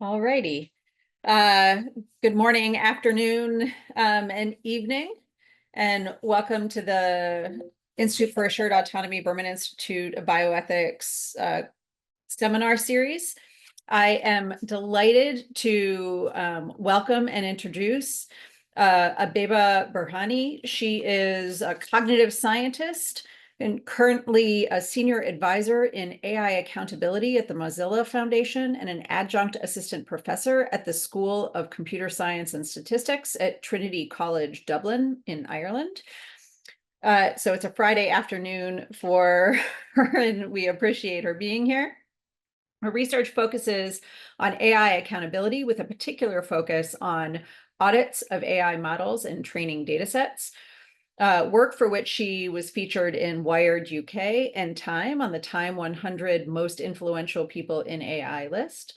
All righty. Good morning, afternoon, and evening, and welcome to the Institute for Assured Autonomy, Berman Institute of Bioethics seminar series. I am delighted to welcome and introduce Abeba Birhane. She is a cognitive scientist and currently a senior advisor in AI accountability at the Mozilla Foundation and an adjunct assistant professor at the School of Computer Science and Statistics at Trinity College Dublin in Ireland. So it's a Friday afternoon for her, and we appreciate her being here. Her research focuses on AI accountability with a particular focus on audits of AI models and training datasets. Work for which she was featured in Wired UK and Time on the Time 100 Most Influential People in AI list.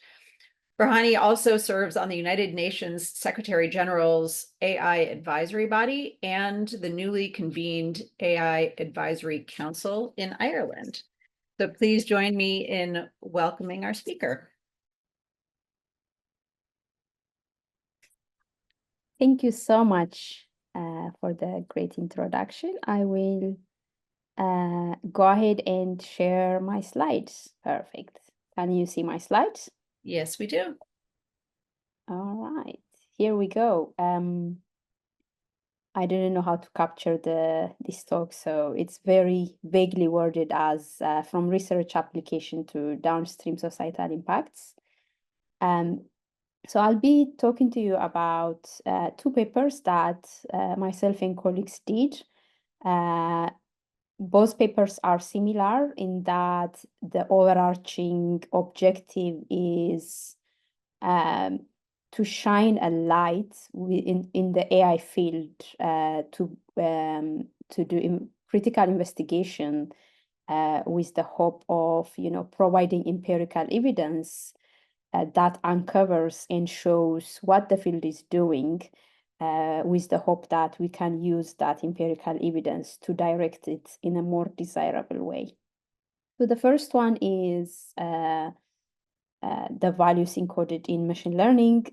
Birhane also serves on the United Nations Secretary General's AI Advisory Body and the newly convened AI Advisory Council in Ireland. So please join me in welcoming our speaker. Thank you so much for the great introduction. I will go ahead and share my slides. Perfect. Can you see my slides? Yes, we do. All right, here we go. I didn't know how to capture this talk, so it's very vaguely worded as from research application to downstream societal impacts. So I'll be talking to you about two papers that myself and colleagues did. Both papers are similar in that the overarching objective is to shine a light in the AI field to do critical investigation with the hope of providing empirical evidence that uncovers and shows what the field is doing, with the hope that we can use that empirical evidence to direct it in a more desirable way. So the first one is the values encoded in machine learning.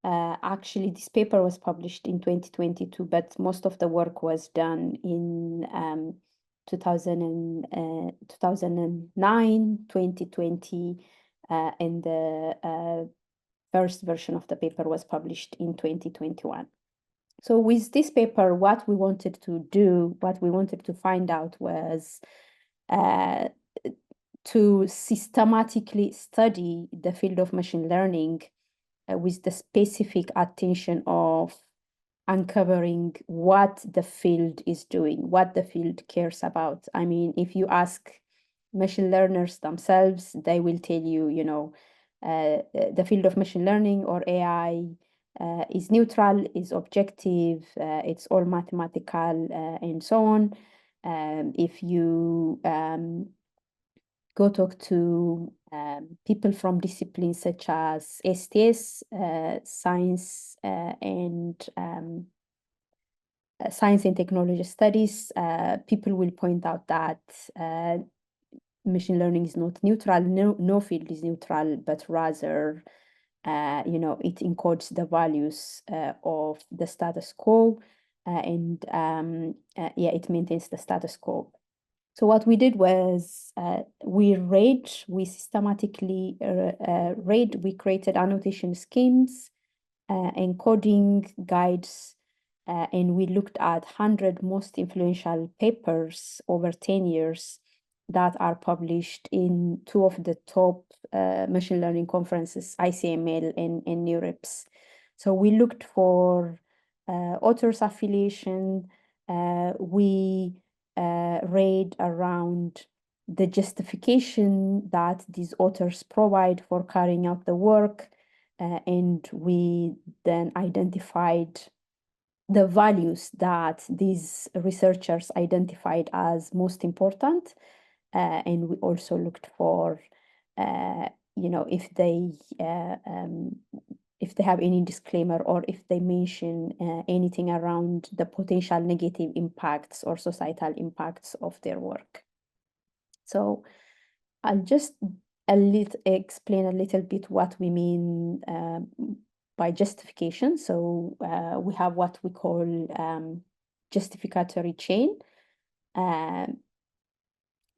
Actually, this paper was published in 2022, but most of the work was done in 2009, 2020, and the first version of the paper was published in 2021. So with this paper, what we wanted to find out was to systematically study the field of machine learning with the specific attention of uncovering what the field is doing, what the field cares about. I mean, if you ask machine learners themselves, they will tell you, the field of machine learning or AI is neutral, is objective, it's all mathematical, and so on. If you go talk to people from disciplines such as STS, science and technology studies, people will point out that machine learning is not neutral. No field is neutral, but rather, it encodes the values of the status quo, and it maintains the status quo. So what we did was we systematically we created annotation schemes, encoding guides, and we looked at 100 most influential papers over 10 years that are published in two of the top machine learning conferences, ICML and NeurIPS. So we looked for authors' affiliation. We read around the justification that these authors provide for carrying out the work, and we then identified the values that these researchers identified as most important, and we also looked for if they have any disclaimer or if they mention anything around the potential negative impacts or societal impacts of their work. So I'll just explain a little bit what we mean by justification. So we have what we call justificatory chain.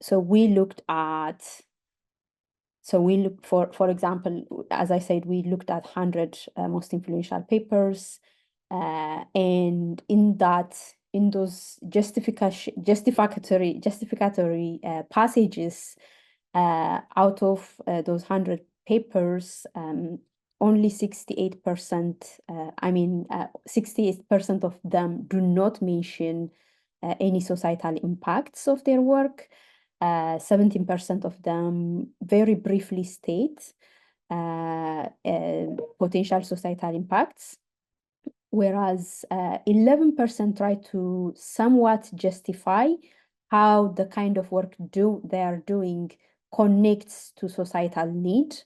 So we looked for example, as I said, we looked at 100 most influential papers, and in those justificatory passages, out of those 100 papers, only 68%, 68% of them do not mention any societal impacts of their work. 17% of them very briefly state potential societal impacts, whereas 11% try to somewhat justify how the kind of work they are doing connects to societal need,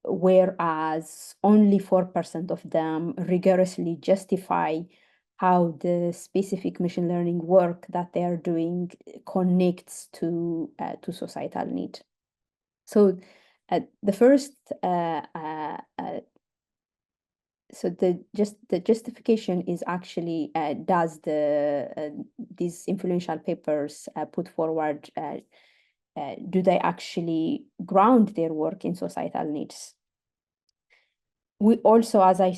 whereas only 4% of them rigorously justify how the specific machine learning work that they are doing connects to societal need. So the first so the justification is actually does these influential papers put forward, do they actually ground their work in societal needs? We also, as I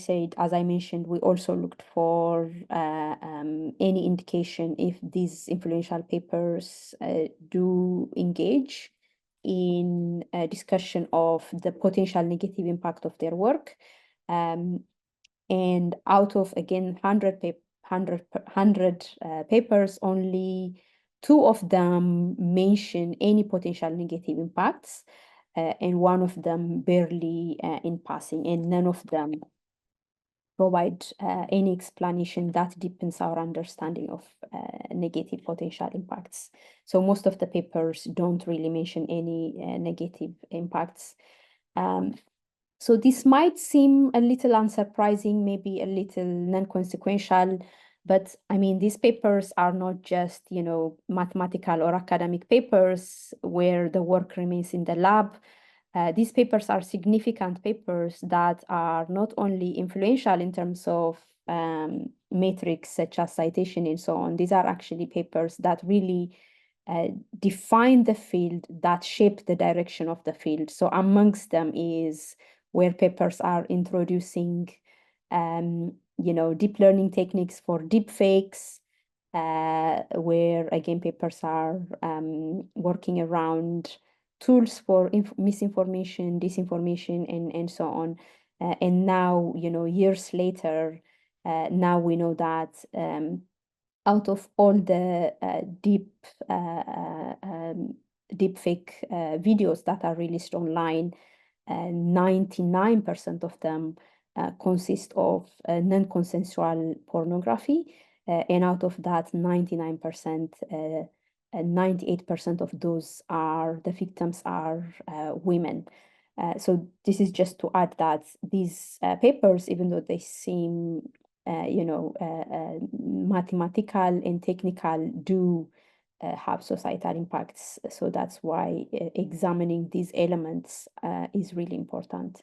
mentioned, we also looked for any indication if these influential papers do engage in a discussion of the potential negative impact of their work. And out of, again, 100 papers, only 2 of them mention any potential negative impacts, and 1 of them barely in passing, and none of them provide any explanation that deepens our understanding of negative potential impacts. So most of the papers don't really mention any negative impacts. So this might seem a little unsurprising, maybe a little non-consequential, but I mean, these papers are not just, mathematical or academic papers where the work remains in the lab. These papers are significant papers that are not only influential in terms of metrics such as citation and so on. These are actually papers that really define the field, that shape the direction of the field. So amongst them is where papers are introducing, deep learning techniques for deep fakes, where again papers are working around tools for misinformation, disinformation, and so on. And now, years later, now we know that out of all the deep fake videos that are released online, 99% of them consist of non-consensual pornography, and out of that 99%, 98% of those the victims are women. So this is just to add that these papers, even though they seem mathematical and technical, do have societal impacts. So that's why examining these elements is really important.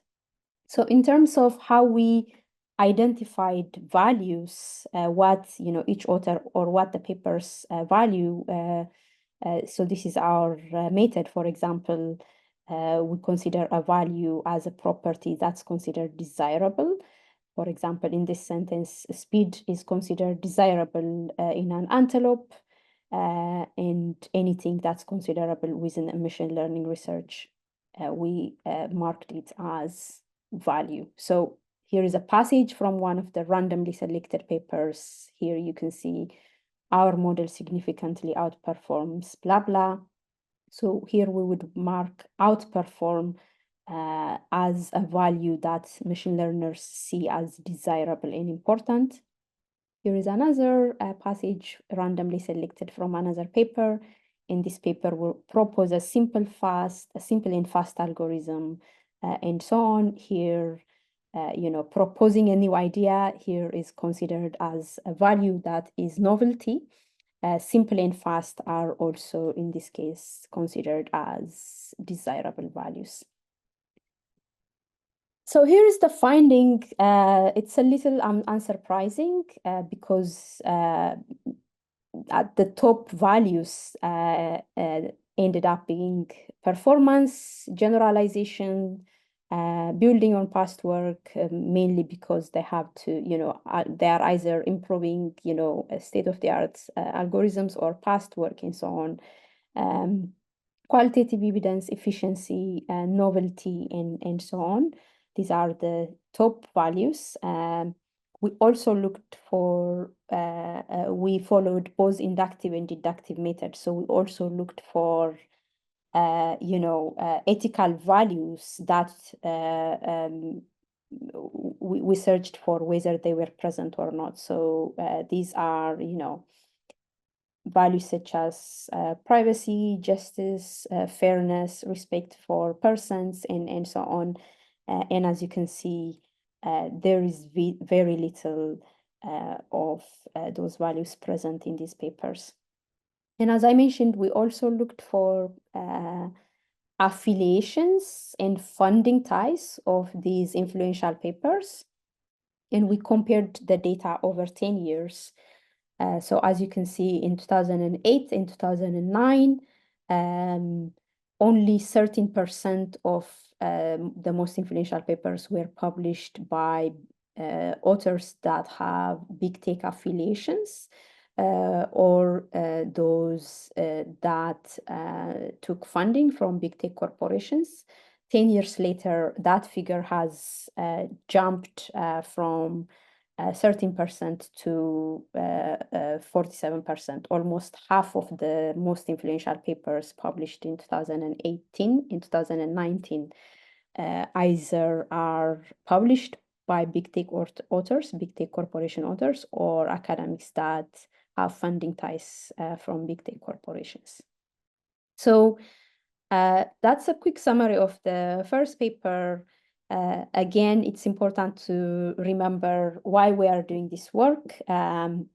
So in terms of how we identified values, what each author or what the papers value, so this is our method. For example, we consider a value as a property that's considered desirable. For example, in this sentence, speed is considered desirable in an antelope, and anything that's considerable within a machine learning research, we marked it as value. So here is a passage from one of the randomly selected papers. Here you can see our model significantly outperforms blah, blah. So here we would mark outperform as a value that machine learners see as desirable and important. Here is another passage randomly selected from another paper. In this paper, we'll propose a simple and fast algorithm, and so on. Here, proposing a new idea here is considered as a value that is novelty. simple and fast are also, in this case, considered as desirable values. So here is the finding. It's a little unsurprising because at the top values ended up being performance, generalization, building on past work, mainly because they have to, they are either improving, state-of-the-art algorithms or past work and so on. Qualitative evidence, efficiency, novelty, and so on. These are the top values. We also looked for, we followed both inductive and deductive methods. So we also looked for, ethical values that we searched for whether they were present or not. So these are, values such as privacy, justice, fairness, respect for persons, and so on. And as you can see, there is very little of those values present in these papers. And as I mentioned, we also looked for affiliations and funding ties of these influential papers. And we compared the data over 10 years. So as you can see, in 2008 and 2009, only 13% of the most influential papers were published by authors that have big tech affiliations or those that took funding from big tech corporations. 10 years later, that figure has jumped from 13% to 47%, almost half of the most influential papers published in 2018, in 2019, either are published by big tech authors, big tech corporation authors, or academics that have funding ties from big tech corporations. So that's a quick summary of the first paper. Again, it's important to remember why we are doing this work. The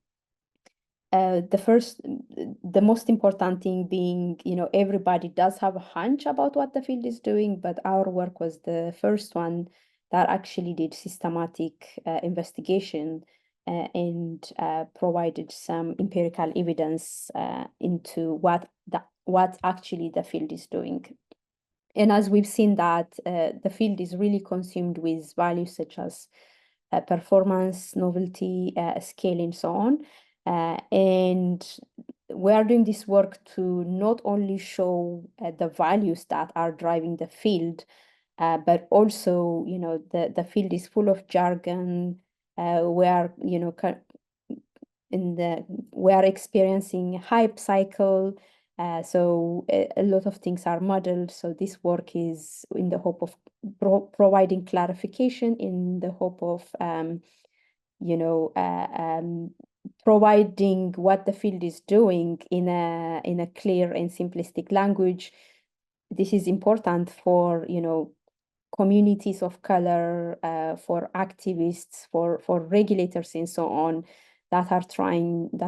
most important thing being, everybody does have a hunch about what the field is doing, but our work was the first one that actually did systematic investigation and provided some empirical evidence into what actually the field is doing. And as we've seen that the field is really consumed with values such as performance, novelty, scale, and so on. And we are doing this work to not only show the values that are driving the field, but also, the field is full of jargon. We are, we are experiencing hype cycle. So a lot of things are muddled. So this work is in the hope of providing clarification, in the hope of, providing what the field is doing in a clear and simplistic language. This is important for, communities of color, for activists, for regulators, and so on, that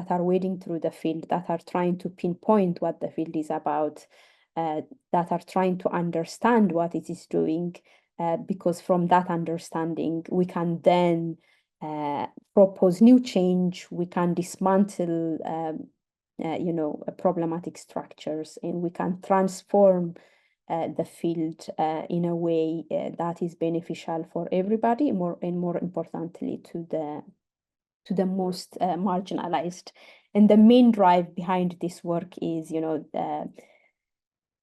are wading through the field, that are trying to pinpoint what the field is about, that are trying to understand what it is doing, because from that understanding, we can then propose new change, we can dismantle, problematic structures, and we can transform the field in a way that is beneficial for everybody, more importantly to the most marginalized. And the main drive behind this work is,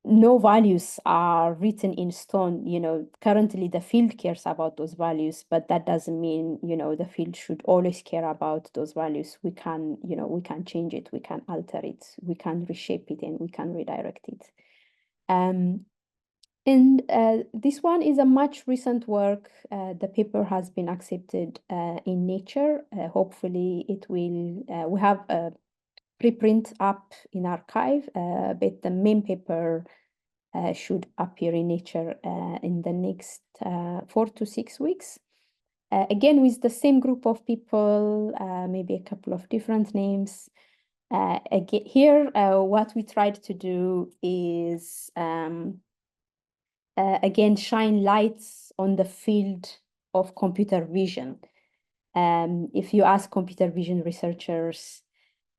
no values are written in stone. Currently the field cares about those values, but that doesn't mean, the field should always care about those values. We can, we can change it, we can alter it, we can reshape it, and we can redirect it. And this one is a much recent work. The paper has been accepted in Nature. Hopefully it will, we have a preprint up in archive, but the main paper should appear in Nature in the next 4 to 6 weeks. Again, with the same group of people, maybe a couple of different names. Again, here, what we tried to do is, again, shine lights on the field of computer vision. If you ask computer vision researchers,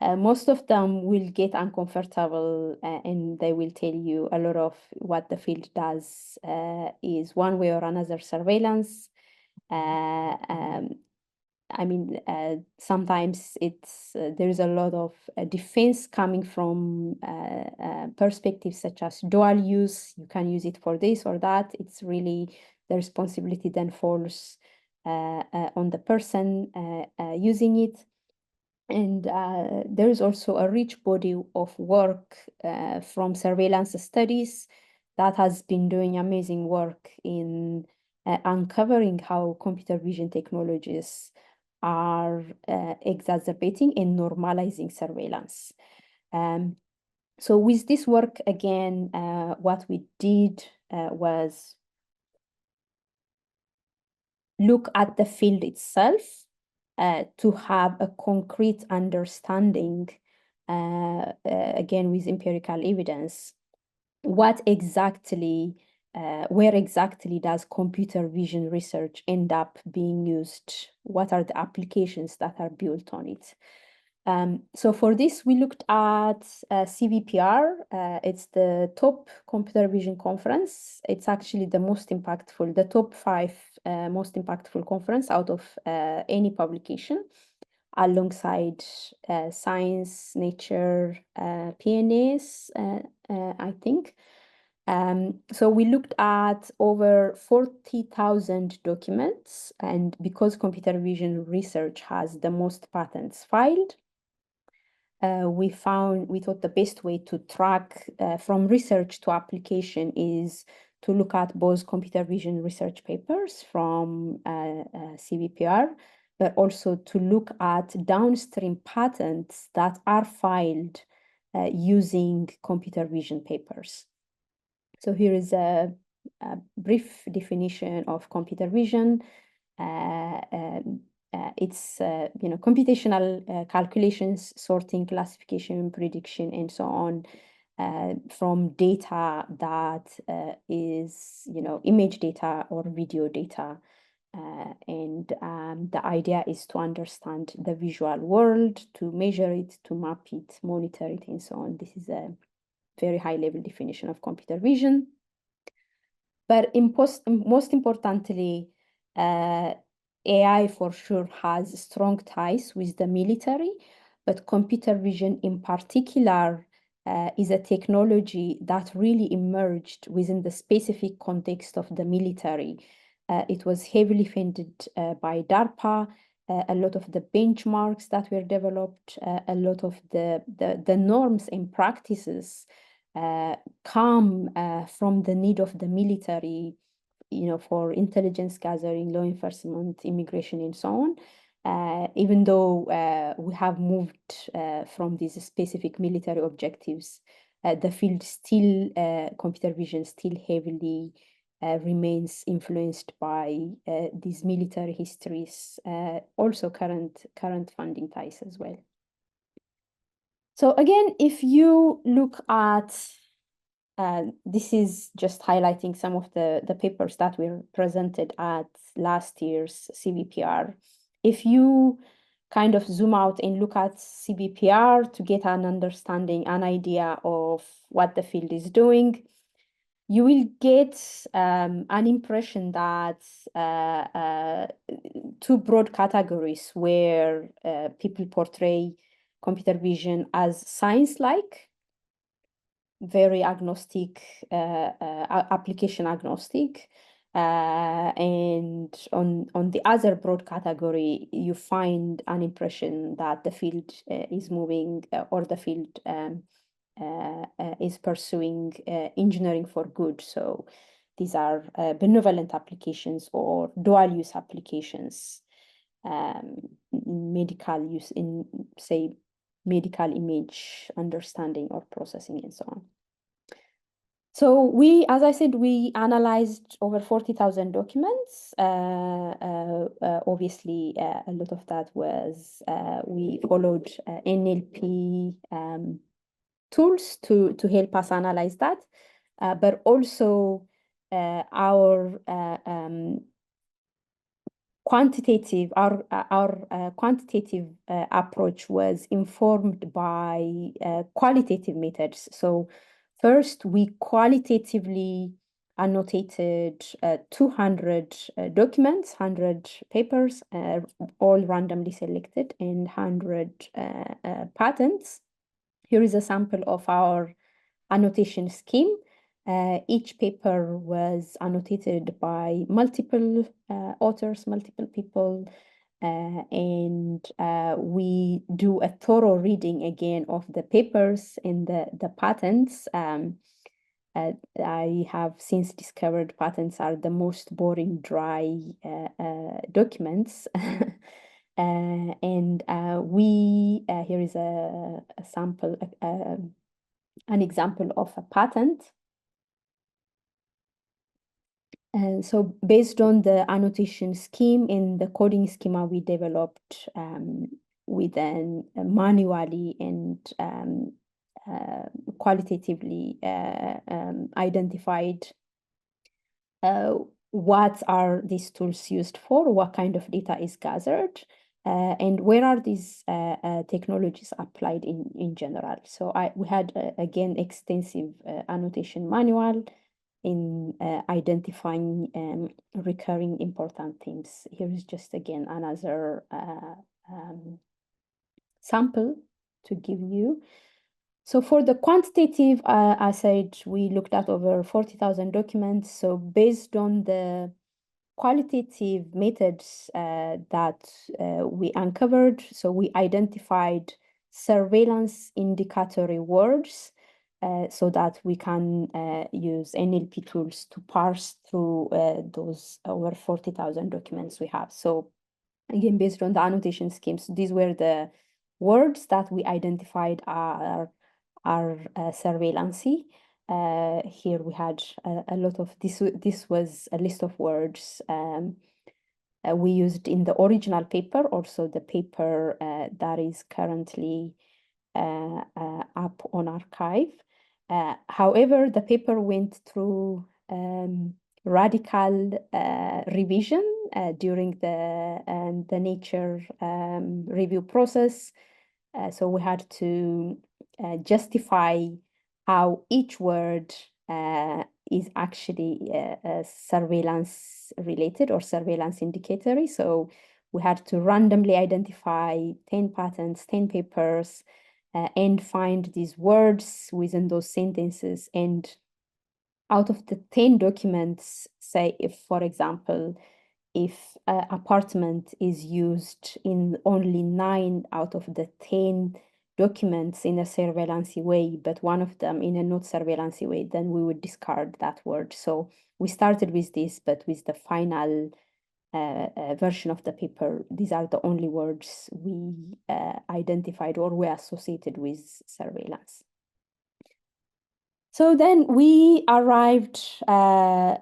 most of them will get uncomfortable and they will tell you a lot of what the field does is one way or another surveillance. I mean, sometimes there's a lot of defense coming from perspectives such as dual use. You can use it for this or that. It's really the responsibility then falls on the person using it. And there is also a rich body of work from surveillance studies that has been doing amazing work in uncovering how computer vision technologies are exacerbating and normalizing surveillance. So with this work, again, what we did was look at the field itself to have a concrete understanding, again, with empirical evidence, what exactly, where exactly does computer vision research end up being used? What are the applications that are built on it? So for this, we looked at CVPR. It's the top computer vision conference. It's actually the most impactful, the top 5 most impactful conference out of any publication, alongside Science, Nature, PNAS, I think. So we looked at over 40,000 documents, and because computer vision research has the most patents filed, we thought the best way to track from research to application is to look at both computer vision research papers from CVPR, but also to look at downstream patents that are filed using computer vision papers. So here is a brief definition of computer vision. It's computational calculations, sorting, classification, prediction, and so on from data that is image data or video data. And the idea is to understand the visual world, to measure it, to map it, monitor it, and so on. This is a very high level definition of computer vision. But most importantly, AI for sure has strong ties with the military, but computer vision in particular is a technology that really emerged within the specific context of the military. It was heavily funded by DARPA. A lot of the benchmarks that were developed, a lot of the norms and practices come from the need of the military, for intelligence gathering, law enforcement, immigration, and so on. Even though we have moved from these specific military objectives, the field still, computer vision still heavily remains influenced by these military histories, also current funding ties as well. So again, if you look at, this is just highlighting some of the papers that were presented at last year's CVPR. If you kind of zoom out and look at CVPR to get an understanding, an idea of what the field is doing, you will get an impression that two broad categories where people portray computer vision as science-like, very agnostic, application agnostic. And on the other broad category, you find an impression that the field is moving or the field is pursuing engineering for good. So these are benevolent applications or dual use applications, medical use in, say, medical image understanding or processing and so on. So we, as I said, we analyzed over 40,000 documents. Obviously, a lot of that was, we followed NLP tools to help us analyze that. But also our quantitative approach was informed by qualitative methods. So first, we qualitatively annotated 200 documents, 100 papers, all randomly selected, and 100 patents. Here is a sample of our annotation scheme. Each paper was annotated by multiple authors, multiple people, and we do a thorough reading again of the papers and the patents. I have since discovered patents are the most boring, dry documents. And here is a sample, an example of a patent. And so based on the annotation scheme in the coding schema we developed, we then manually and qualitatively identified what are these tools used for, what kind of data is gathered, and where are these technologies applied in general. So we had, again, extensive annotation manual in identifying recurring important themes. Here is just, again, another sample to give you. So for the quantitative, I said we looked at over 40,000 documents. So based on the qualitative methods that we uncovered, so we identified surveillance indicatory words so that we can use NLP tools to parse through those over 40,000 documents we have. So again, based on the annotation schemes, these were the words that we identified are surveillancy. Here we had a lot of this. This was a list of words we used in the original paper, also the paper that is currently up on archive. However, the paper went through radical revision during the Nature review process. So we had to justify how each word is actually surveillance related or surveillance indicatory. So we had to randomly identify 10 patents, 10 papers, and find these words within those sentences. And out of the 10 documents, say if, for example, if apartment is used in only 9 out of the 10 documents in a surveillance way, but one of them in a not surveillance way, then we would discard that word. So we started with this, but with the final version of the paper, these are the only words we identified or were associated with surveillance. So then we arrived, so,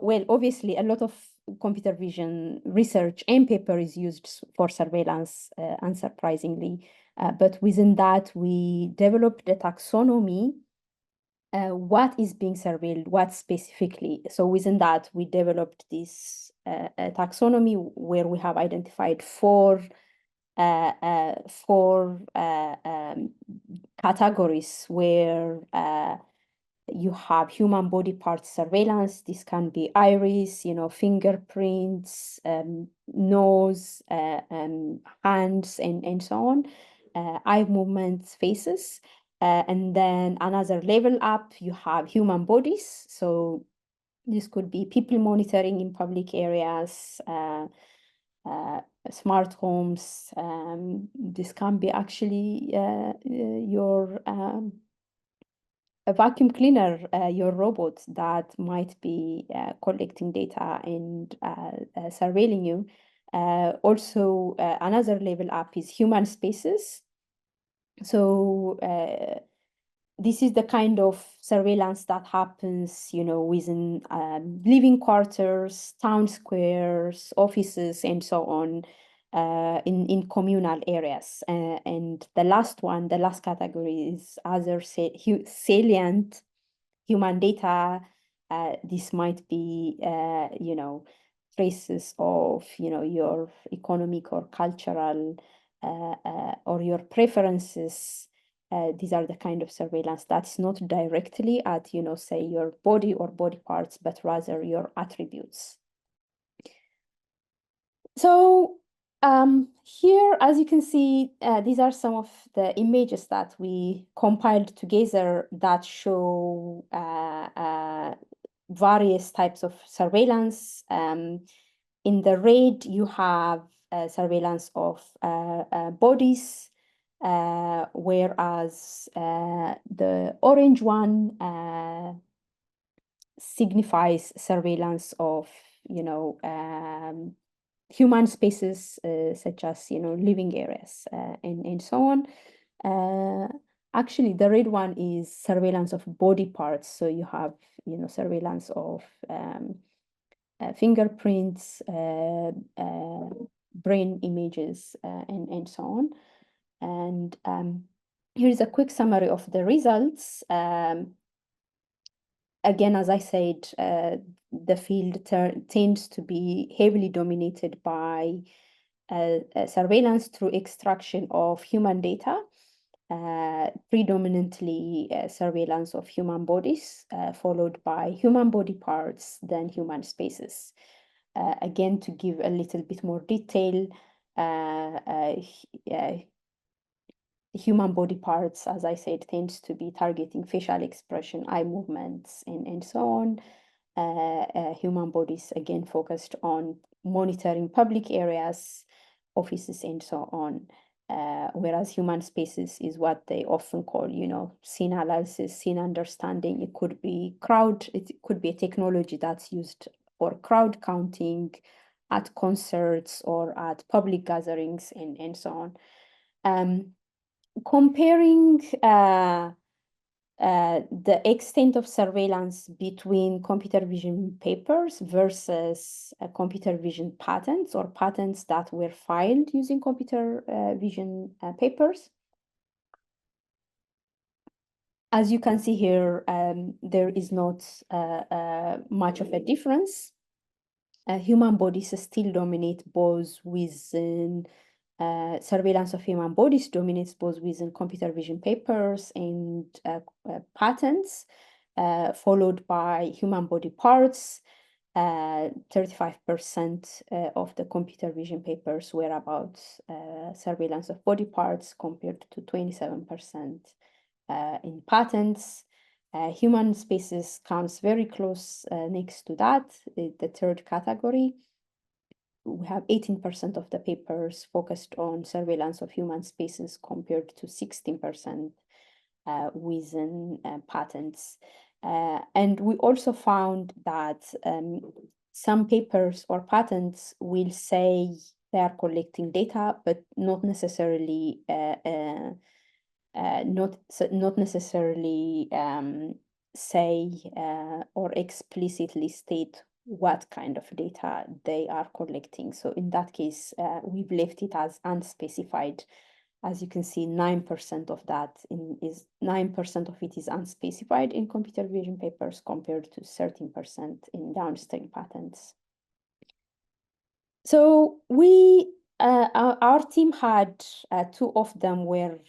well, obviously a lot of computer vision research and paper is used for surveillance, unsurprisingly. But within that, we developed the taxonomy, what is being surveilled, what specifically. So within that, we developed this taxonomy where we have identified four categories where you have human body part surveillance. This can be iris, fingerprints, nose, hands, and so on, eye movements, faces. And then another level up, you have human bodies. So this could be people monitoring in public areas, smart homes. This can be actually your a vacuum cleaner, your robot that might be collecting data and surveilling you. Also, another level up is human spaces. So this is the kind of surveillance that happens, within living quarters, town squares, offices, and so on, in communal areas. And the last category is other salient human data. This might be, traces of, your economic or cultural or your preferences. These are the kind of surveillance that's not directly at, say your body or body parts, but rather your attributes. So here, as you can see, these are some of the images that we compiled together that show various types of surveillance. In the red, you have surveillance of bodies, whereas the orange one signifies surveillance of, human spaces, such as, living areas, and so on. Actually, the red one is surveillance of body parts. So you have, surveillance of fingerprints, brain images, and so on. And here's a quick summary of the results. Again, as I said, the field tends to be heavily dominated by surveillance through extraction of human data, predominantly surveillance of human bodies, followed by human body parts, then human spaces. Again, to give a little bit more detail, human body parts, as I said, tends to be targeting facial expression, eye movements, and so on. Human bodies, again, focused on monitoring public areas, offices, and so on. Whereas human spaces is what they often call, scene analysis, scene understanding. It could be it could be a technology that's used for crowd counting at concerts or at public gatherings, and so on. Comparing the extent of surveillance between computer vision papers versus computer vision patents or patents that were filed using computer vision papers. As you can see here, there is not much of a difference. Human bodies still dominate both within surveillance of human bodies dominates both within computer vision papers and patents, followed by human body parts. 35% of the computer vision papers were about surveillance of body parts compared to 27% in patents. Human spaces comes very close next to that, the third category. We have 18% of the papers focused on surveillance of human spaces compared to 16% within patents. And we also found that some papers or patents will say they are collecting data, but not necessarily not necessarily say or explicitly state what kind of data they are collecting. So in that case, we've left it as unspecified. As you can see, 9% of that is 9% of it is unspecified in computer vision papers compared to 13% in downstream patents. So our team had two of them were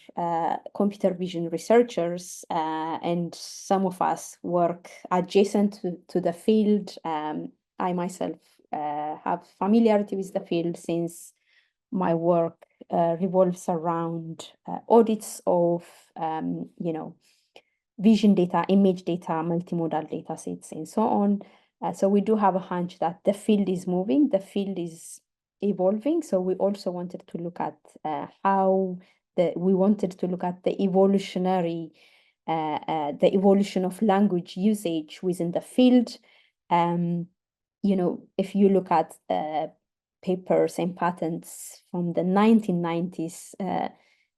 computer vision researchers, and some of us work adjacent to the field. I myself have familiarity with the field since my work revolves around audits of, vision data, image data, multimodal data sets, and so on. So we do have a hunch that the field is moving, the field is evolving. So we also wanted to look at we wanted to look at the evolutionary, the evolution of language usage within the field. If you look at papers and patents from the 1990s,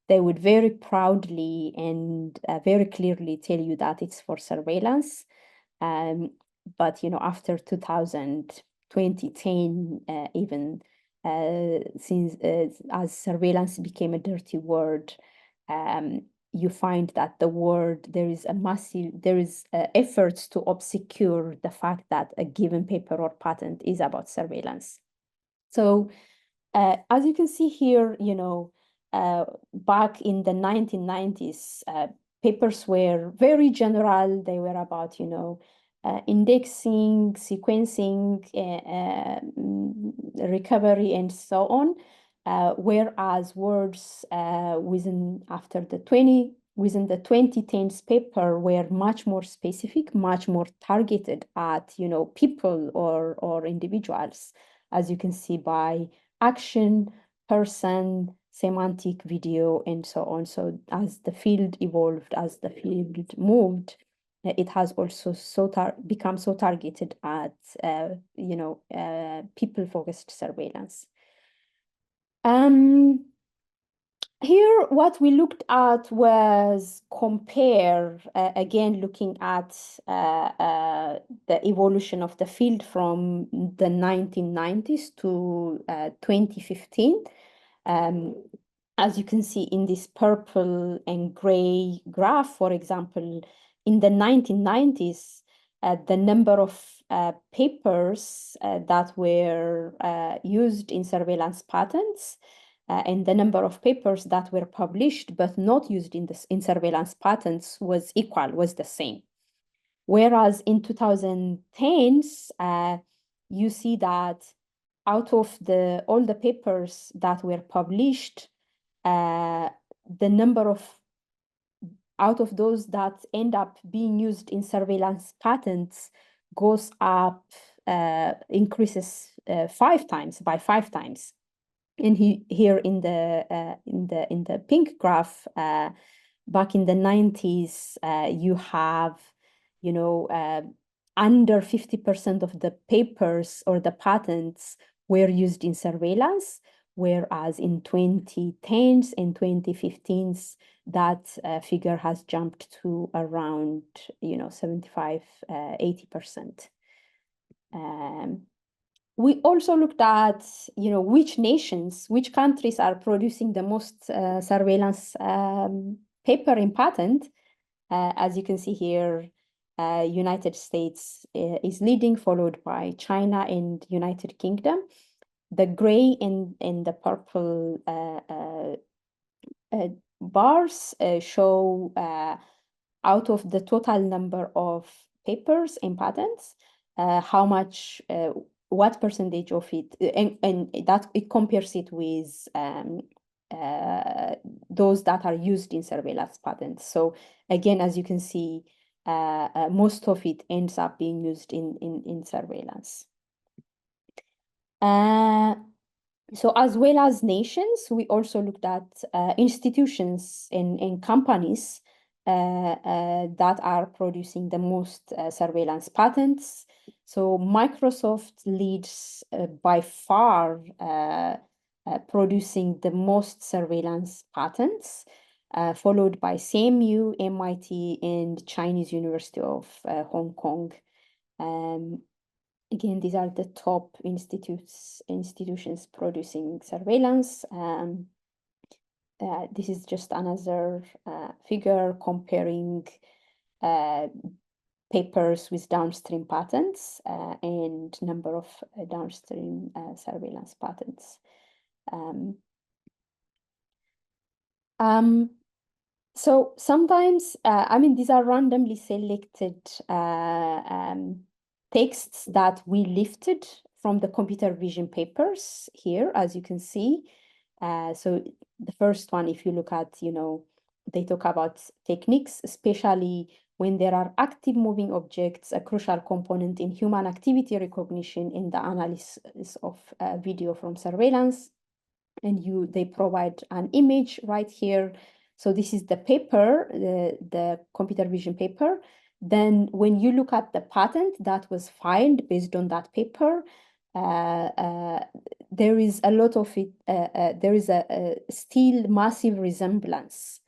they would very proudly and very clearly tell you that it's for surveillance. But, after 2000, 2010, even since as surveillance became a dirty word, you find that there is efforts to obscure the fact that a given paper or patent is about surveillance. So as you can see here, back in the 1990s, papers were very general. They were about, indexing, sequencing, recovery, and so on. Whereas words within the 2010s paper were much more specific, much more targeted at, people or individuals, as you can see by action, person, semantic, video, and so on. So as the field evolved, as the field moved, it has also become so targeted at people-focused surveillance. Here, what we looked at was compare, again, looking at the evolution of the field from the 1990s to 2015. As you can see in this purple and gray graph, for example, in the 1990s, the number of papers that were used in surveillance patents and the number of papers that were published but not used in surveillance patents was the same. Whereas in 2010s, you see that out of all the papers that were published, the number out of those that end up being used in surveillance patents goes up, increases by 5 times. And here in the pink graph, back in the 90s, you have, under 50% of the papers or the patents were used in surveillance, whereas in 2010s and 2015s, that figure has jumped to around, 75, 80%. We also looked at, which countries are producing the most surveillance paper in patent. As you can see here, United States is leading, followed by China and United Kingdom. The gray and the purple bars show out of the total number of papers and patents, how much, what percentage of it, and that it compares it with those that are used in surveillance patents. So again, as you can see, most of it ends up being used in surveillance. So as well as nations, we also looked at institutions and companies that are producing the most surveillance patents. So Microsoft leads by far producing the most surveillance patents, followed by CMU, MIT, and Chinese University of Hong Kong. Again, these are the top institutions producing surveillance. This is just another figure comparing papers with downstream patents and number of downstream surveillance patents. So sometimes, these are randomly selected texts that we lifted from the computer vision papers here, as you can see. So the first one, if you look at, they talk about techniques, especially when there are active moving objects, a crucial component in human activity recognition in the analysis of video from surveillance. And they provide an image right here. So this is the paper, the computer vision paper. Then when you look at the patent that was filed based on that paper, there is a lot of it, there is a still massive resemblance,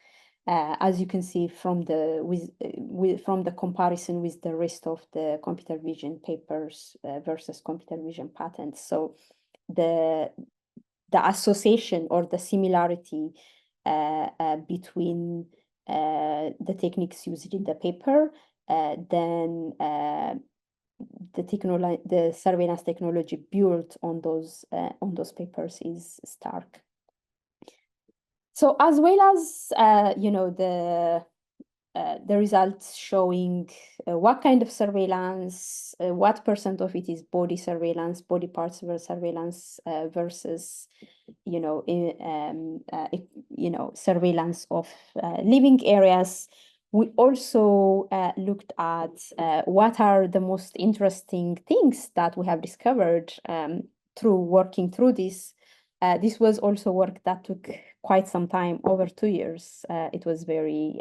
as you can see from the comparison with the rest of the computer vision papers versus computer vision patents. So the association or the similarity between the techniques used in the paper, then the surveillance technology built on those papers is stark. So as well as the results showing what kind of surveillance, what percent of it is body surveillance, body parts surveillance versus surveillance of living areas. We also looked at what are the most interesting things that we have discovered through working through this. This was also work that took quite some time, over 2 years. It was very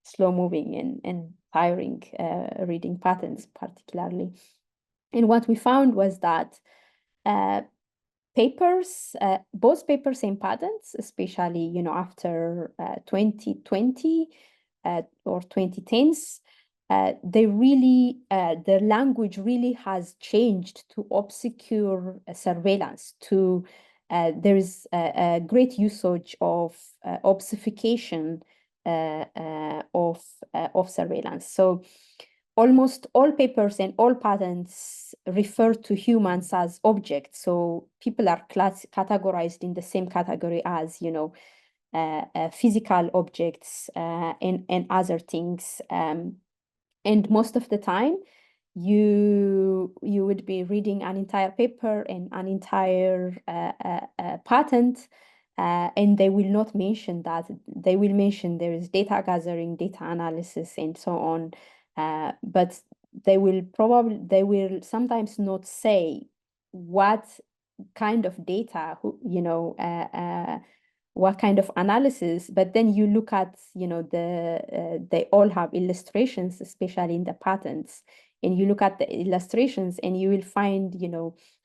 slow moving and tiring reading patents particularly. And what we found was that papers, both papers and patents, especially after 2020 or 2010s, they really the language really has changed to obscure surveillance. There is a great usage of obfuscation of surveillance. So almost all papers and all patents refer to humans as objects. So people are categorized in the same category as, physical objects and other things. And most of the time, you would be reading an entire paper and an entire patent, and they will not mention that. They will mention there is data gathering, data analysis, and so on. But they will sometimes not say what kind of data, what kind of analysis. But then you look at, they all have illustrations, especially in the patents, and you look at the illustrations and you will find,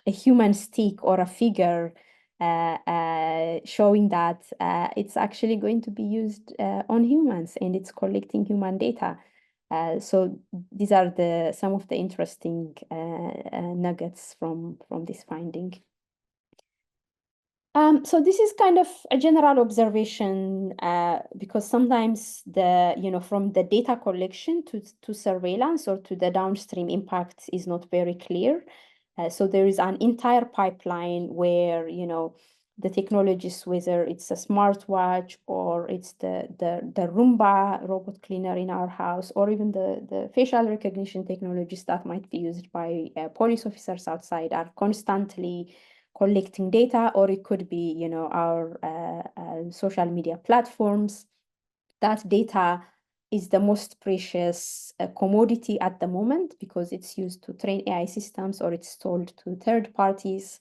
a human stick or a figure showing that it's actually going to be used on humans and it's collecting human data. So these are some of the interesting nuggets from this finding. So this is kind of a general observation because sometimes from the data collection to surveillance or to the downstream impact is not very clear. So there is an entire pipeline where the technologies, whether it's a smartwatch or it's the Roomba robot cleaner in our house, or even the facial recognition technologies that might be used by police officers outside, are constantly collecting data, or it could be, our social media platforms. That data is the most precious commodity at the moment because it's used to train AI systems or it's sold to third parties.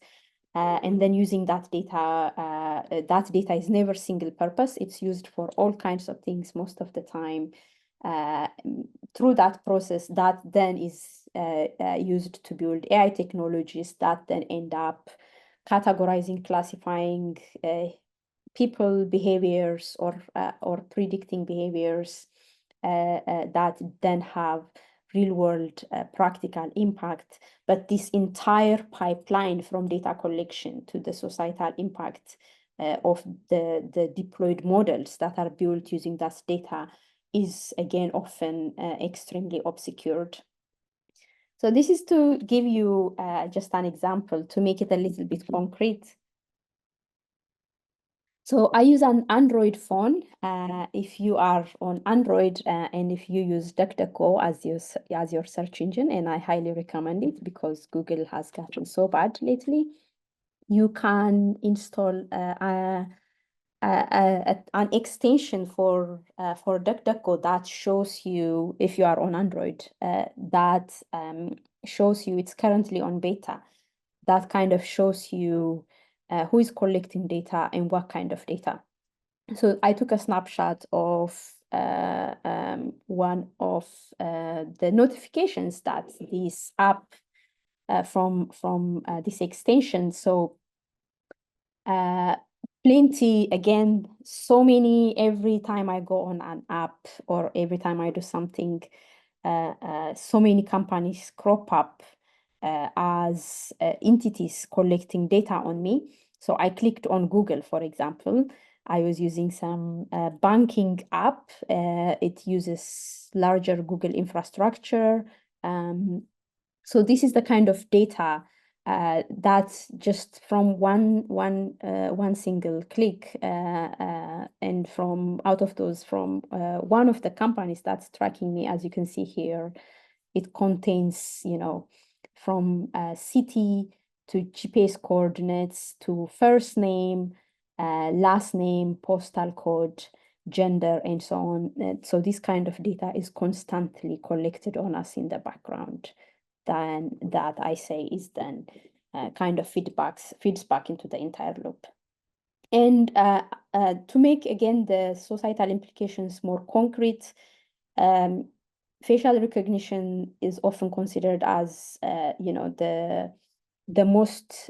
And then using that data is never single purpose. It's used for all kinds of things most of the time. Through that process, that then is used to build AI technologies that then end up categorizing, classifying people behaviors or predicting behaviors that then have real world practical impact. But this entire pipeline from data collection to the societal impact of the deployed models that are built using that data is again often extremely obscured. So this is to give you just an example to make it a little bit concrete. So I use an Android phone. If you are on Android and if you use DuckDuckGo as your search engine, and I highly recommend it because Google has gotten so bad lately, you can install an extension for DuckDuckGo that shows you, if you are on Android, that shows you it's currently on beta. That kind of shows you who is collecting data and what kind of data. So I took a snapshot of one of the notifications that this app from this extension. So plenty, again, so many, every time I go on an app or every time I do something, so many companies crop up as entities collecting data on me. So I clicked on Google, for example. I was using some banking app. It uses larger Google infrastructure. So this is the kind of data that's just from one single click, and from out of those, from one of the companies that's tracking me, as you can see here, it contains, from city to GPS coordinates to first name, last name, postal code, gender, and so on. So this kind of data is constantly collected on us in the background. Then that I say is then kind of feeds back into the entire loop. And to make, again, the societal implications more concrete, facial recognition is often considered as, the most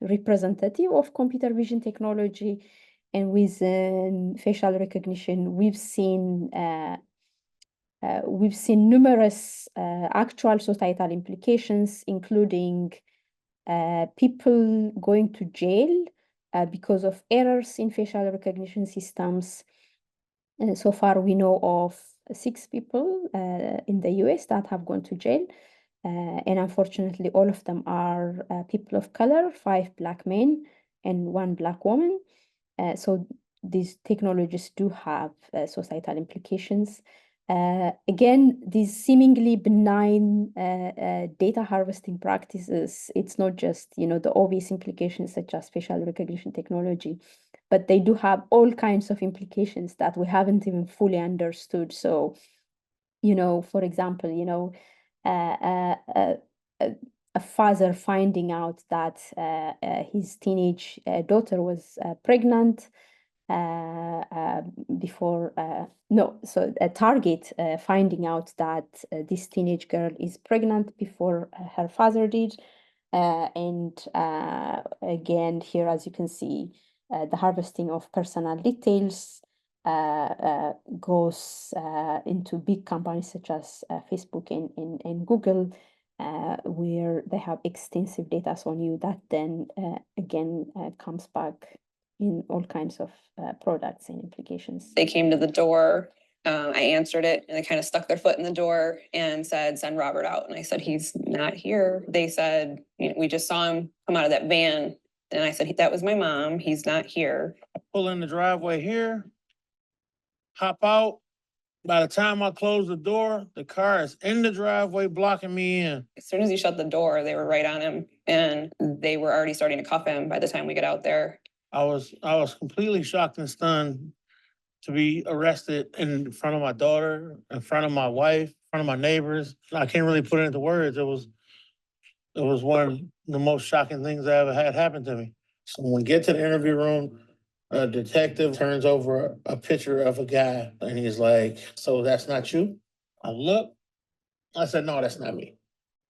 representative of computer vision technology. And within facial recognition, we've seen numerous actual societal implications, including people going to jail because of errors in facial recognition systems. And so far, we know of 6 people in the US that have gone to jail. And unfortunately, all of them are people of color, 5 Black men and 1 Black woman. So these technologies do have societal implications. Again, these seemingly benign data harvesting practices, it's not just, the obvious implications such as facial recognition technology, but they do have all kinds of implications that we haven't even fully understood. So, for example, a father finding out that his teenage daughter was pregnant before, so a target finding out that this teenage girl is pregnant before her father did. And again, here, as you can see, the harvesting of personal details goes into big companies such as Facebook and Google, where they have extensive data on you that then again comes back in all kinds of products and implications. They came to the door, I answered it, and they kind of stuck their foot in the door and said, "Send Robert out." And I said, "He's not here." They said, "We just saw him come out of that van." And I said, "That was my mom. He's not here." I pull in the driveway here, hop out. By the time I close the door, the car is in the driveway blocking me in. As soon as he shut the door, they were right on him, and they were already starting to cuff him by the time we get out there. I was completely shocked and stunned to be arrested in front of my daughter, in front of my wife, in front of my neighbors. I can't really put it into words. It was one of the most shocking things I ever had happen to me. So when we get to the interview room, a detective turns over a picture of a guy and he's like, "So that's not you?" I look, I said, "No, that's not me."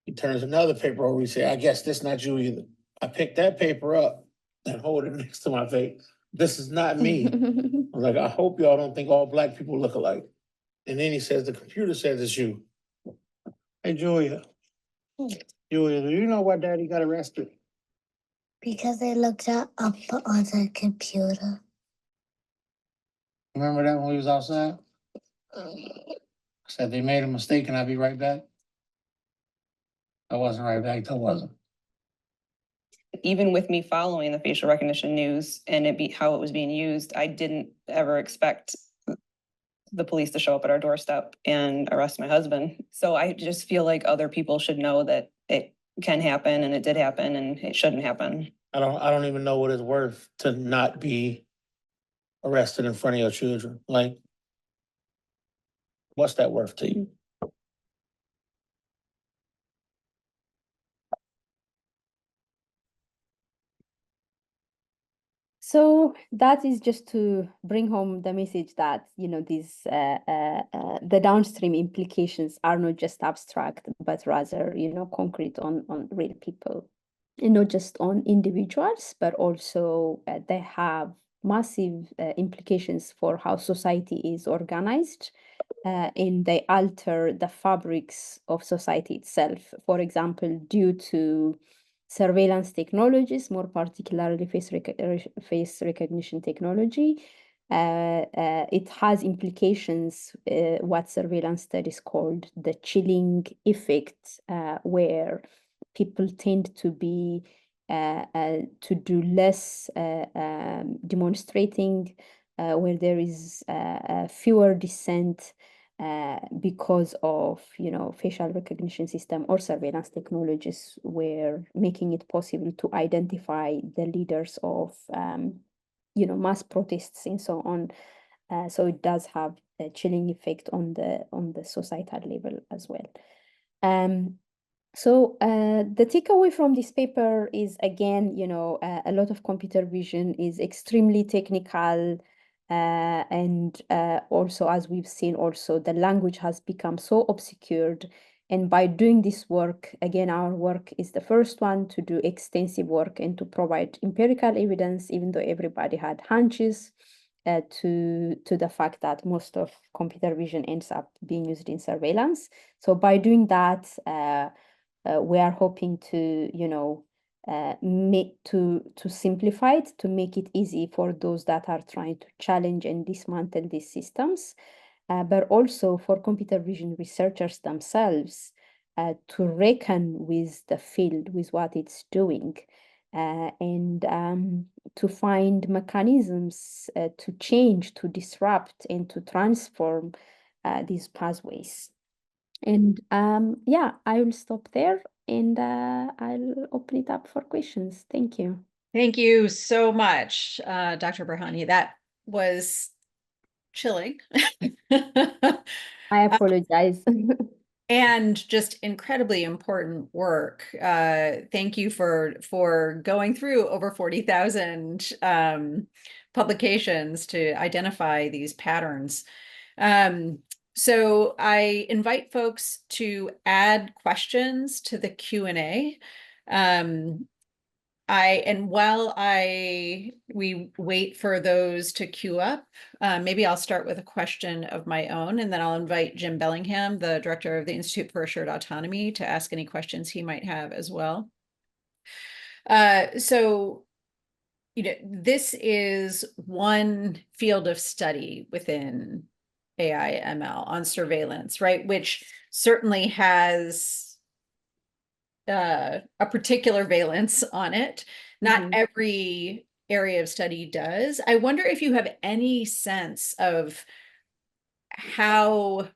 He turns another paper over, he said, "I guess this not you either." I picked that paper up and hold it next to my face. "This is not me." I was like, "I hope y'all don't think all Black people look alike." And then he says, "The computer says it's you." Hey, Julia. Julia, do you know why Daddy got arrested? Because I looked it up on the computer. Remember that when we was outside? Said they made a mistake and I'll be right back. I wasn't right back till wasn't. Even with me following the facial recognition news and how it was being used, I didn't ever expect the police to show up at our doorstep and arrest my husband. So I just feel like other people should know that it can happen and it did happen and it shouldn't happen. I don't even know what it's worth to not be arrested in front of your children. Like, what's that worth to you? So that is just to bring home the message that, you know, the downstream implications are not just abstract, but rather, you know, concrete on real people, and not just on individuals, but also they have massive implications for how society is organized, and they alter the fabrics of society itself. For example, due to surveillance technologies, more particularly face recognition technology, it has implications, what surveillance studies called the chilling effect, where people tend to be to do less demonstrating, where there is fewer dissent, because of, you know, facial recognition system or surveillance technologies were making it possible to identify the leaders of, you know, mass protests and so on. So it does have a chilling effect on the societal level as well. So the takeaway from this paper is, again, you know, a lot of computer vision is extremely technical, and also, as we've seen, also the language has become so obscured. And by doing this work, again, our work is the first one to do extensive work and to provide empirical evidence, even though everybody had hunches, to the fact that most of computer vision ends up being used in surveillance. So by doing that, we are hoping to, you know, to simplify it, to make it easy for those that are trying to challenge and dismantle these systems, but also for computer vision researchers themselves, to reckon with the field, with what it's doing, and to find mechanisms to change, to disrupt, and to transform these pathways. And yeah, I will stop there, and I'll open it up for questions. Thank you. Thank you so much, Dr. Birhane. That was chilling. I apologize. And just incredibly important work. Thank you for going through over 40,000 publications to identify these patterns. So I invite folks to add questions to the Q&A. While we wait for those to queue up, maybe I'll start with a question of my own, and then I'll invite Jim Bellingham, the director of the Institute for Assured Autonomy, to ask any questions he might have as well. So, you know, this is one field of study within AI ML on surveillance, right? Which certainly has a particular valence on it. Not every area of study does. I wonder if you have any sense of how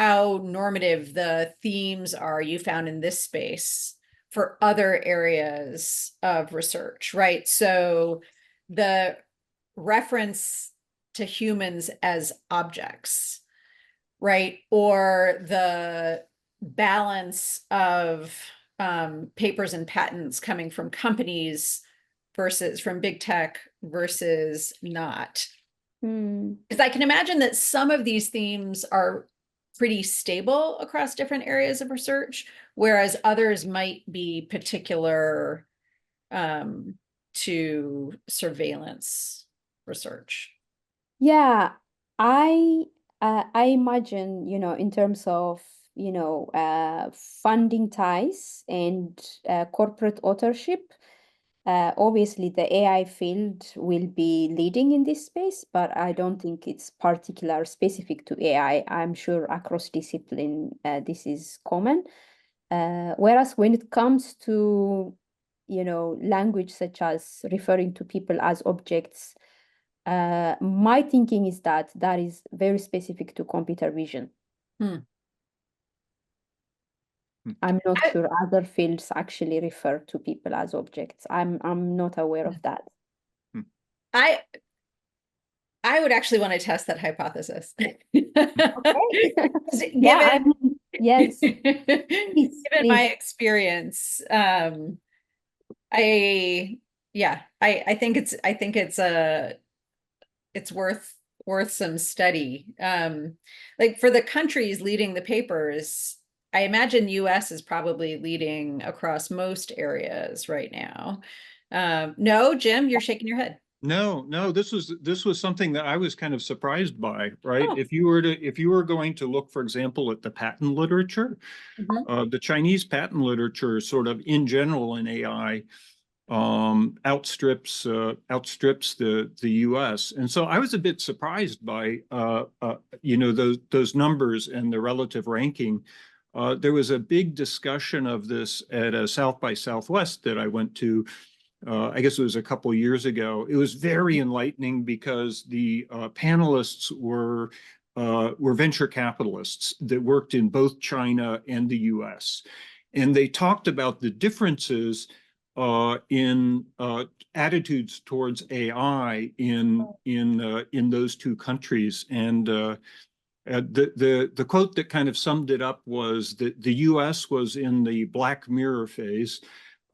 normative the themes are you found in this space for other areas of research, right? So the reference to humans as objects, right? Or the balance of papers and patents coming from companies versus from big tech versus not. Because I can imagine that some of these themes are pretty stable across different areas of research, whereas others might be particular to surveillance research. Yeah, I imagine, you know, in terms of, you know, funding ties and corporate authorship, obviously the AI field will be leading in this space, but I don't think it's particular specific to AI. I'm sure across discipline, this is common. Whereas when it comes to, you know, language such as referring to people as objects, my thinking is that that is very specific to computer vision. I'm not sure other fields actually refer to people as objects. I'm not aware of that. I would actually want to test that hypothesis. Yeah, yes. Given my experience, I think it's worth some study. Like for the countries leading the papers, I imagine US is probably leading across most areas right now. No, Jim, you're shaking your head. No, this was something that I was kind of surprised by, right? Oh. If you were going to look, for example, at the patent literature, Mhm. the Chinese patent literature sort of in general in AI outstrips the US. And so I was a bit surprised by those numbers and the relative ranking. There was a big discussion of this at a South by Southwest that I went to. I guess it was a couple years ago. It was very enlightening because the panelists were venture capitalists that worked in both China and the US. And they talked about the differences in attitudes towards AI in those two countries. And the quote that kind of summed it up was that the US was in the Black Mirror phase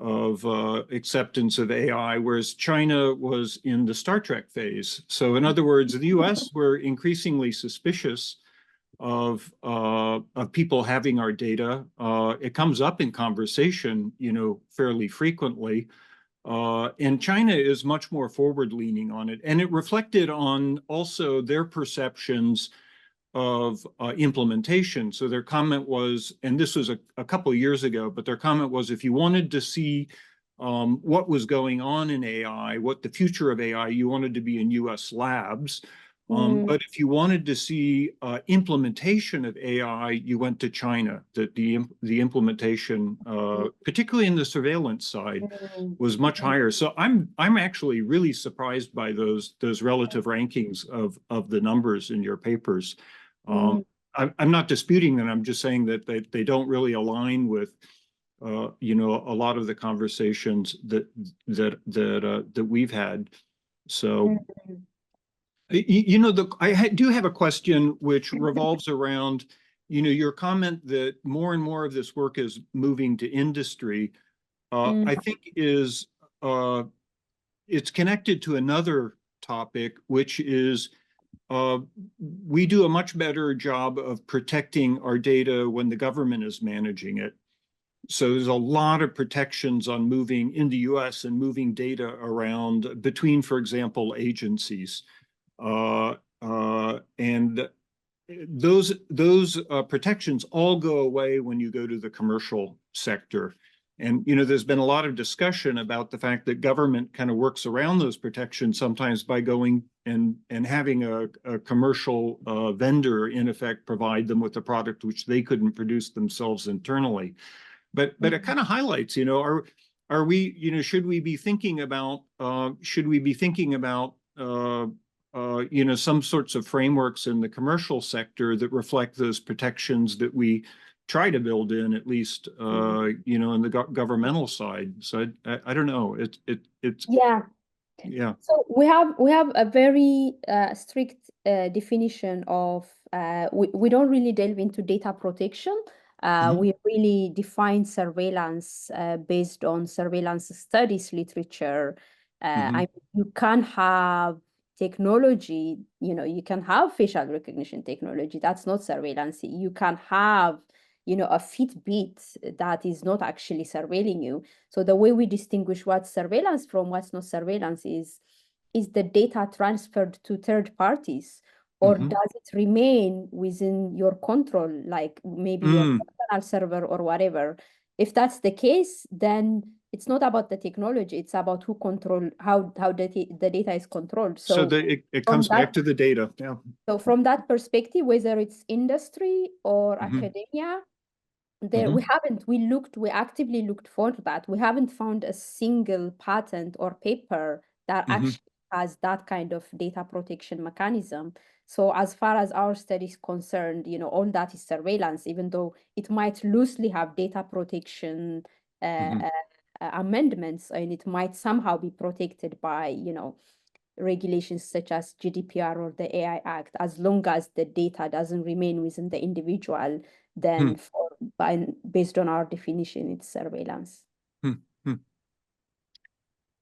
of acceptance of AI, whereas China was in the Star Trek phase. So in other words, the US were increasingly suspicious of people having our data. It comes up in conversation, fairly frequently. And China is much more forward-leaning on it. And it reflected on also their perceptions of implementation. So their comment was, and this was a couple of years ago, but their comment was, if you wanted to see what was going on in AI, what the future of AI, you wanted to be in US labs. But if you wanted to see implementation of AI, you went to China. That the implementation, particularly in the surveillance side, was much higher. So I'm actually really surprised by those relative rankings of the numbers in your papers. I'm not disputing that. I'm just saying that they don't really align with a lot of the conversations that we've had. So. I do have a question which revolves around, your comment that more and more of this work is moving to industry. I think it's connected to another topic, which is we do a much better job of protecting our data when the government is managing it. So there's a lot of protections on moving in the US and moving data around between, for example, agencies. And those protections all go away when you go to the commercial sector. And there's been a lot of discussion about the fact that government kind of works around those protections sometimes by going and having a commercial vendor in effect provide them with a product which they couldn't produce themselves internally. But it kind of highlights, are we, should we be thinking about some sorts of frameworks in the commercial sector that reflect those protections that we try to build in, at least, in the governmental side. So I don't know. It's yeah. So we have a very strict definition of we don't really delve into data protection. We really define surveillance based on surveillance studies literature. I mean, you can have technology, you can have facial recognition technology. That's not surveillance. You can have, a Fitbit that is not actually surveilling you. So the way we distinguish what's surveillance from what's not surveillance is the data transferred to third parties, or does it remain within your control, like maybe your personal server or whatever? If that's the case, then it's not about the technology, it's about how the data is controlled. So it comes back to the data. Yeah. So from that perspective, whether it's industry or academia, we actively looked for that. We haven't found a single patent or paper that actually has that kind of data protection mechanism. So as far as our study is concerned, all that is surveillance, even though it might loosely have data protection amendments, and it might somehow be protected by, regulations such as GDPR or the AI Act, as long as the data doesn't remain within the individual, then based on our definition, it's surveillance.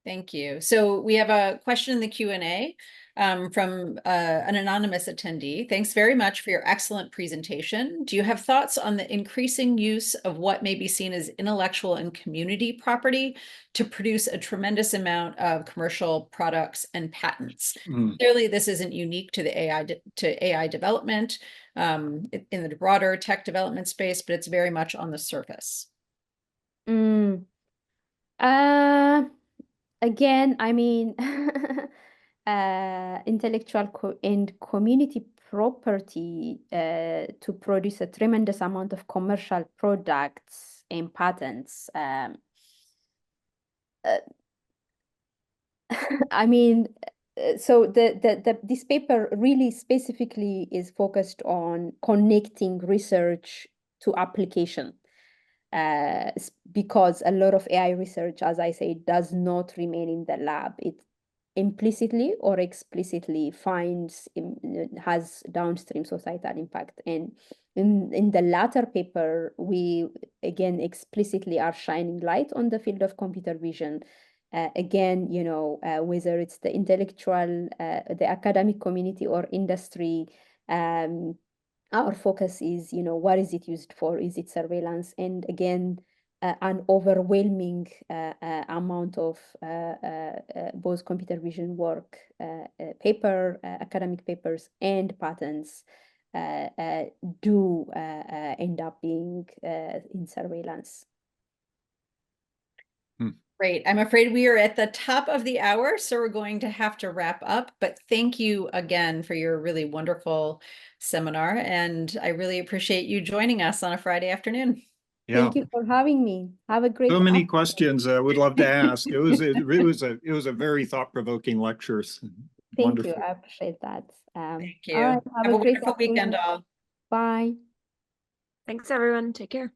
Thank you. So we have a question in the Q&A from an anonymous attendee. Thanks very much for your excellent presentation. Do you have thoughts on the increasing use of what may be seen as intellectual and community property to produce a tremendous amount of commercial products and patents? Clearly, this isn't unique to the AI development in the broader tech development space, but it's very much on the surface. Again, I mean, intellectual and community property to produce a tremendous amount of commercial products and patents. I mean, so this paper really specifically is focused on connecting research to application. Because a lot of AI research, as I say, does not remain in the lab. It implicitly or explicitly has downstream societal impact. And in the latter paper, we again explicitly are shining light on the field of computer vision. Again, you know, whether it's the intellectual, the academic community or industry, our focus is, you know, what is it used for? Is it surveillance? And again, an overwhelming amount of both computer vision work, academic papers and patents do end up being in surveillance. Great. I'm afraid we are at the top of the hour, so we're going to have to wrap up. But thank you again for your really wonderful seminar. And I really appreciate you joining us on a Friday afternoon. Yeah. Thank you for having me. Have a great So many afternoon. questions I would love to ask. It was a very thought-provoking lecture. Thank you. I appreciate that. Thank you. All right, Have a great wonderful weekend, afternoon. all. Bye. Thanks, everyone. Take care.